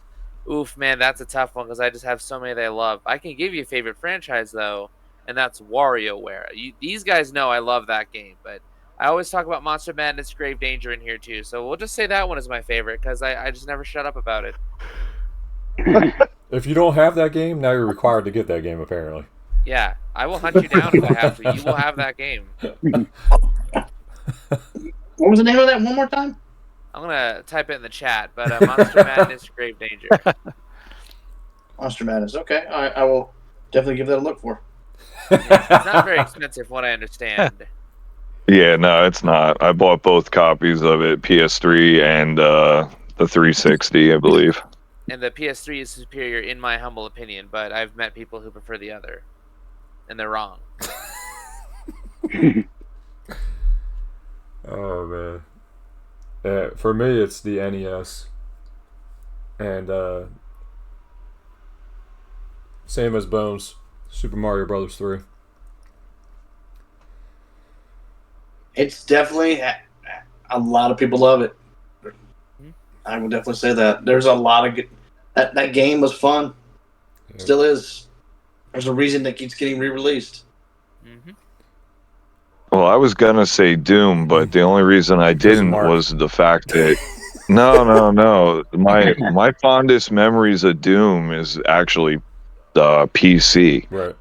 Oof, man, that's a tough one because I just have so many that I love. I can give you a favorite franchise, though, and that's WarioWare. These guys know I love that game, but I always talk about Monster Madness Grave Danger in here, too. So we'll just say that one is my favorite because I just never shut up about it. If you don't have that game, now you're required to get that game, apparently. Yeah, I will hunt you down if I have to. You will have that game. What was the name of that one more time? I'm going to type it in the chat, but Monster Madness Grave Danger. Monster Madness. Okay, I will definitely give that a look for. Yeah, it's not very expensive, from what I understand. Yeah, no, it's not. I bought both copies of it, PS3 and the 360, I believe. And the PS3 is superior, in my humble opinion, but I've met people who prefer the other. And they're wrong. Oh, man. For me, it's the NES. And same as Bones, Super Mario Brothers 3. It's definitely a lot of people love it. I will definitely say that. There's a lot of good. That game was fun. Yep. Still is. There's a reason that keeps getting re-released. Mm-hmm. Well, I was gonna say Doom, but the only reason I didn't was the fact that no. My fondest memories of Doom is actually the PC. Right.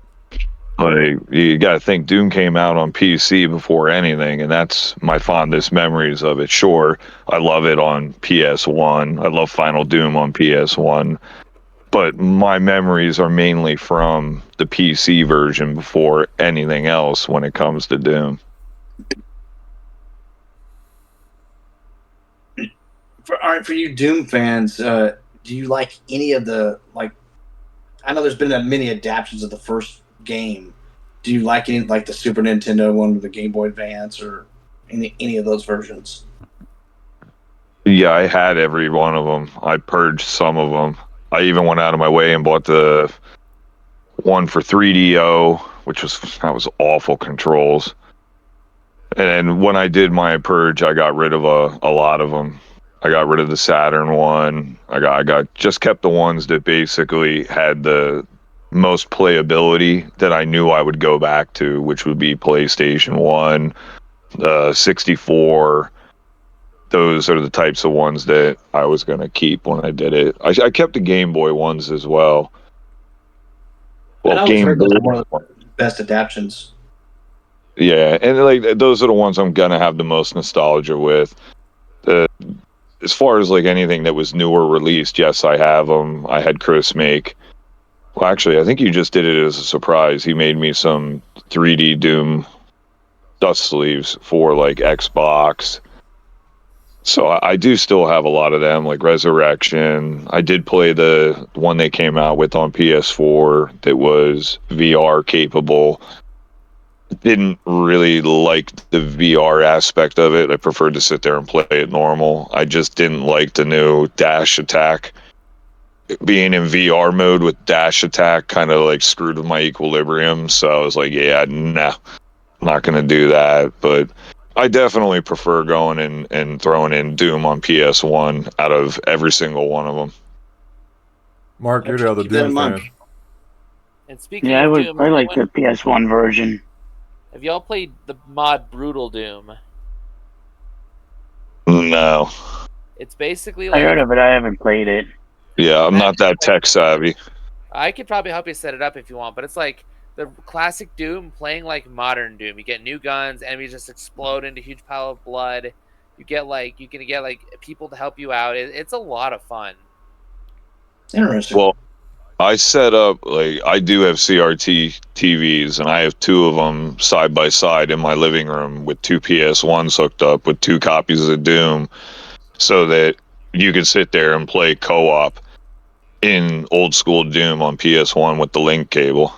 Like, you got to think Doom came out on PC before anything, and that's my fondest memories of it. Sure, I love it on PS1. I love Final Doom on PS1. But my memories are mainly from the PC version before anything else when it comes to Doom. For you Doom fans, do you like any of the, like, I know there's been many adaptations of the first game. Do you like any, like the Super Nintendo one with the Game Boy Advance or any of those versions? Yeah, I had every one of them. I purged some of them. I even went out of my way and bought the one for 3DO, which was awful controls. And when I did my purge, I got rid of a lot of them. I got rid of the Saturn one. I got just kept the ones that basically had the most playability that I knew I would go back to, which would be PlayStation 1, 64. Those are the types of ones that I was going to keep when I did it. I kept the Game Boy ones as well. Well, Game Boy one of the best adaptions. Yeah, and like those are the ones I'm going to have the most nostalgia with. As far as like anything that was newer released, yes, I have them. I had Chris make. Well, actually, I think you just did it as a surprise. He made me some 3D Doom dust sleeves for like Xbox. So I do still have a lot of them, like Resurrection. I did play the one they came out with on PS4 that was VR capable. Didn't really like the VR aspect of it. I preferred to sit there and play it normal. I just didn't like the new dash attack. Being in VR mode with dash attack kind of like screwed with my equilibrium. So I was like, yeah, nah, I'm not going to do that. But I definitely prefer going and throwing in Doom on PS1 out of every single one of them. Mark, you're the other Doom fan. And speaking of Doom, I like the PS1 version. Have y'all played the mod Brutal Doom? No. It's basically like... I heard of it, I haven't played it. Yeah, I'm not that tech savvy. I could probably help you set it up if you want, but it's like the classic Doom playing like modern Doom. You get new guns, enemies just explode into a huge pile of blood. You can get like people to help you out. It's a lot of fun. Interesting. Well, I set up, like, I do have CRT TVs, and I have two of them side by side in my living room with two PS1s hooked up with two copies of Doom, so that you can sit there and play co-op in old school Doom on PS1 with the link cable,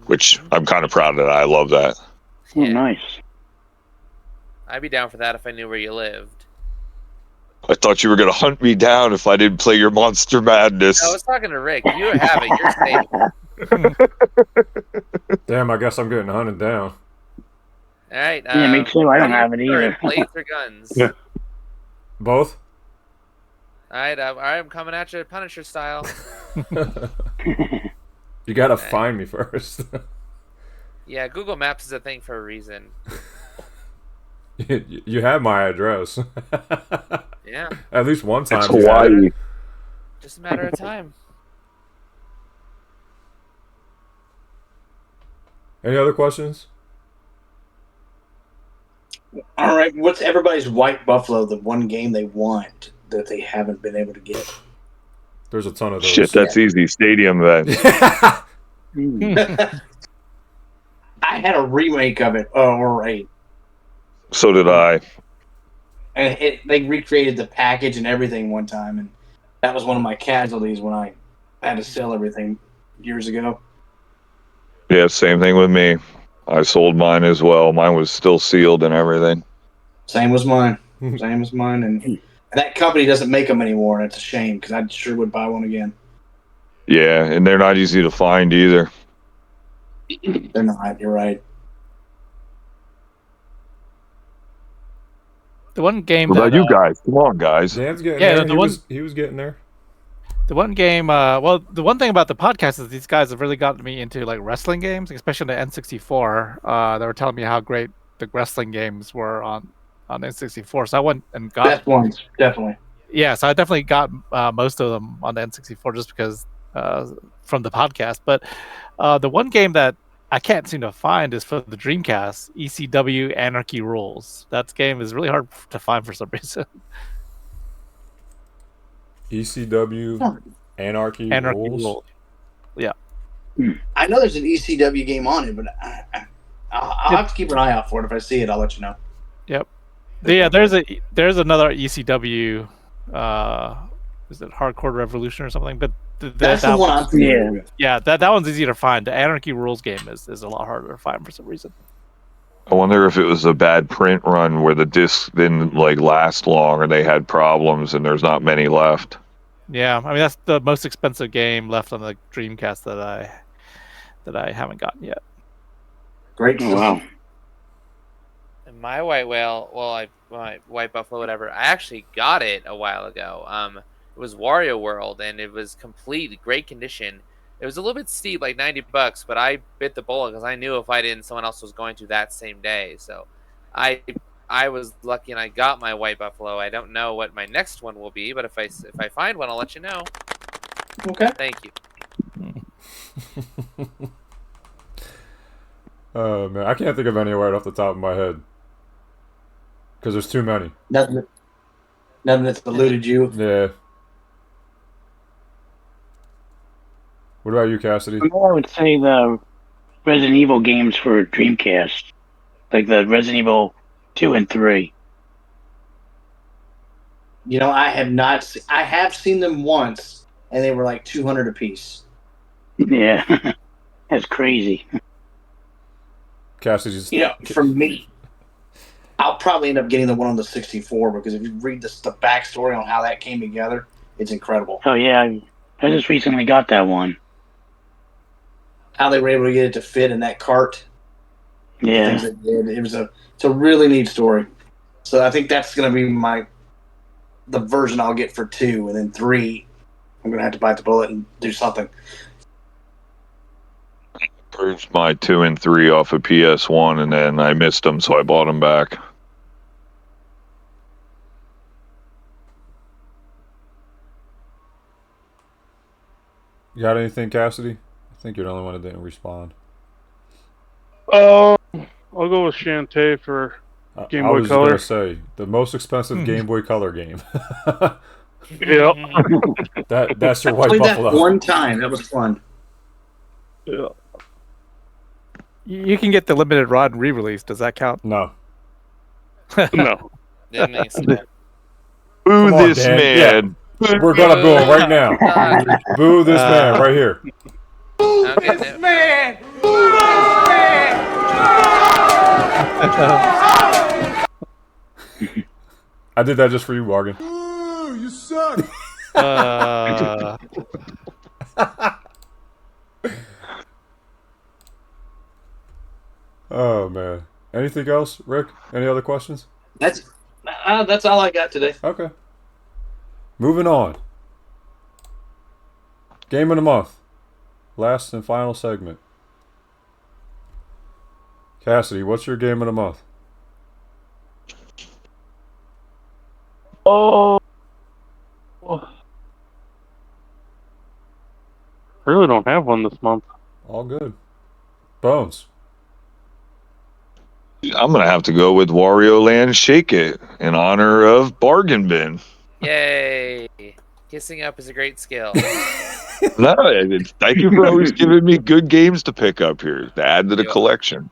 which I'm kind of proud of that. I love that. Oh, yeah. Nice. I'd be down for that if I knew where you lived. I thought you were going to hunt me down if I didn't play your Monster Madness. I was talking to Rick. You have it. You're safe. Damn, I guess I'm getting hunted down. All right. Yeah, me too. I don't have it either. Blades or guns? Yeah. Both? right, I'm coming at you, Punisher style. You gotta find me first. Yeah, Google Maps is a thing for a reason. You have my address. Yeah. At least one time. It's Hawaii. Just a matter of time. Any other questions? All right. What's everybody's White Buffalo, the one game they want that they haven't been able to get? There's a ton of those. Shit, that's easy. Stadium then. I had a remake of it, or a. So did I. And they recreated the package and everything one time, and that was one of my casualties when I had to sell everything years ago. Yeah, same thing with me. I sold mine as well. Mine was still sealed and everything. Same as mine. And that company doesn't make them anymore, and it's a shame because I sure would buy one again. Yeah, and they're not easy to find either. They're not. You're right. The one game. What about you guys? Come on, guys. Dan's getting there. He was getting there. The one game, the one thing about the podcast is these guys have really gotten me into like wrestling games, especially on the N64. They were telling me how great the wrestling games were on N64. So I went and got best ones, definitely. Yeah, so I definitely got most of them on the N64 just because from the podcast. But the one game that I can't seem to find is for the Dreamcast, ECW Anarchy Rules. That game is really hard to find for some reason. ECW Anarchy Rules. Yeah. I know there's an ECW game on it, but I'll have to keep an eye out for it. If I see it, I'll let you know. Yep. Yeah, there's another ECW. Is it Hardcore Revolution or something? But that's the one I'm familiar with. Yeah, that one's easy to find. The Anarchy Rules game is a lot harder to find for some reason. I wonder if it was a bad print run where the disc didn't last long, or they had problems, and there's not many left. Yeah, I mean that's the most expensive game left on the Dreamcast that I haven't gotten yet. Great. Wow. And my white whale, my white buffalo, whatever. I actually got it a while ago. It was Wario World, and it was complete, great condition. It was a little bit steep, like $90, but I bit the bullet because I knew if I didn't, someone else was going to that same day. So I was lucky and I got my white buffalo. I don't know what my next one will be, but if I find one, I'll let you know. Okay. Thank you. Oh man, I can't think of any right off the top of my head because there's too many. Nothing that's eluded you. Yeah. What about you, Cassidy? I would say the Resident Evil games for Dreamcast, like the Resident Evil 2 and 3. You know, I have seen them once, and they were like $200 a piece. Yeah, that's crazy. Cassidy's. You know, for me, I'll probably end up getting the one on the 64 because if you read the backstory on how that came together, it's incredible. Oh yeah, I just recently got that one. How they were able to get it to fit in that cart. Yeah. Things that did. It's a really neat story. So I think that's going to be the version I'll get for 2, and then 3, I'm going to have to bite the bullet and do something. I purged my 2 and 3 off of PS1, and then I missed them, so I bought them back. You got anything, Cassidy? I think you're the only one that didn't respond. I'll go with Shantae for Game Boy Color. I was going to say, the most expensive Game Boy Color game. Yep. That's your white played buffalo. That one time. That was fun. Yeah. You can get the limited run re-release. Does that count? No. No. Boo on, this Dan. man. Yeah. We're going to boo him right now. Boo this man right here. Okay, this man! I did that just for you, Morgan. Ooh, you suck. Oh man. Anything else, Rick? Any other questions? That's all I got today. Okay. Moving on. Game of the month. Last and final segment. Cassidy, what's your game of the month? Oh. I really don't have one this month. All good. Bones. I'm going to have to go with Warioland Shake It in honor of Bargain Bin. Yay! Kissing up is a great skill. No, thank you for always giving me good games to pick up here to add to the collection.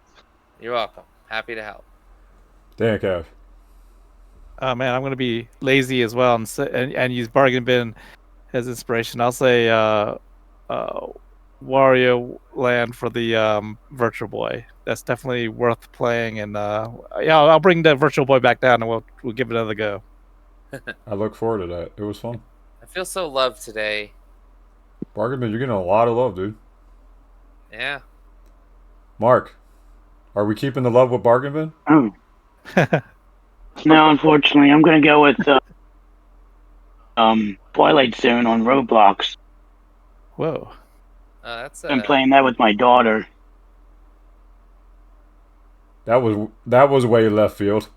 You're welcome. Happy to help. DanCav. Oh man, I'm gonna be lazy as well and use Bargain Bin as inspiration. I'll say Wario Land for the Virtual Boy. That's definitely worth playing. And yeah, I'll bring the Virtual Boy back down and we'll give it another go. I look forward to that. It was fun. I feel so loved today. Bargain Bin, you're getting a lot of love, dude. Yeah. Mark, are we keeping the love with Bargain Bin? Oh. No, unfortunately, I'm gonna go with Twilight Zone on Roblox. Whoa. I'm playing that with my daughter. That was way left field.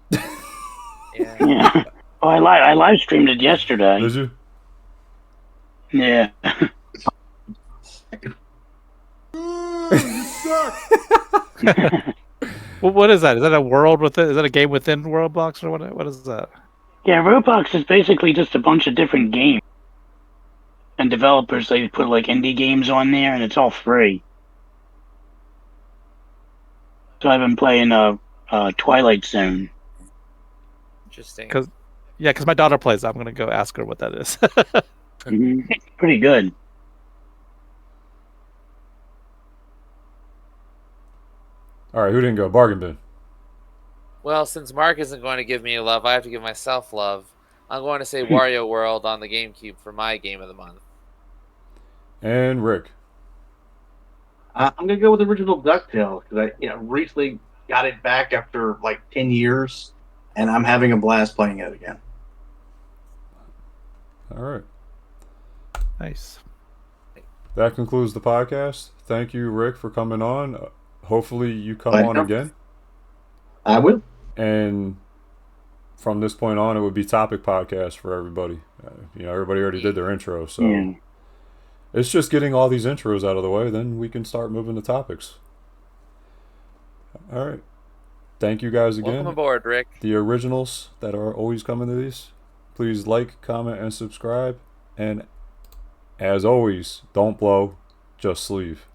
Yeah. Oh, I live streamed it yesterday. Did you? Yeah. Well, what is that? Is that a world within? Is that a game within Roblox or what? What is that? Yeah, Roblox is basically just a bunch of different games, and developers they put like indie games on there, and it's all free. So I've been playing Twilight Zone. Interesting. Because my daughter plays that. I'm gonna go ask her what that is. It's pretty good. All right, who didn't go? Bargain Bin. Well, since Mark isn't going to give me love, I have to give myself love. I'm going to say Wario World on the GameCube for my game of the month. And Rick. I'm gonna go with the original DuckTales because I recently got it back after like 10 years, and I'm having a blast playing it again. All right. Nice. That concludes the podcast. Thank you, Rick, for coming on. Hopefully you come on again. I will. And from this point on, it would be topic podcast for everybody. Everybody already did their intro, so it's just getting all these intros out of the way. Then we can start moving to topics. All right. Thank you guys again. Welcome aboard, Rick. The originals that are always coming to these. Please like, comment, and subscribe. And as always, don't blow, just sleeve.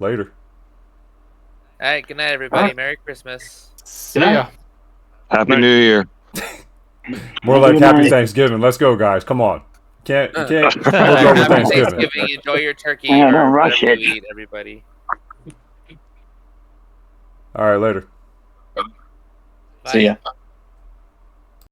Later. All right, good night, everybody. Right. Merry Christmas. See ya. Happy New Year. More like Happy Thanksgiving. Let's go, guys. Come on. You can't look over Thanksgiving. Enjoy your turkey. Yeah, don't rush it. Eat, everybody. All right, later. Bye. See ya.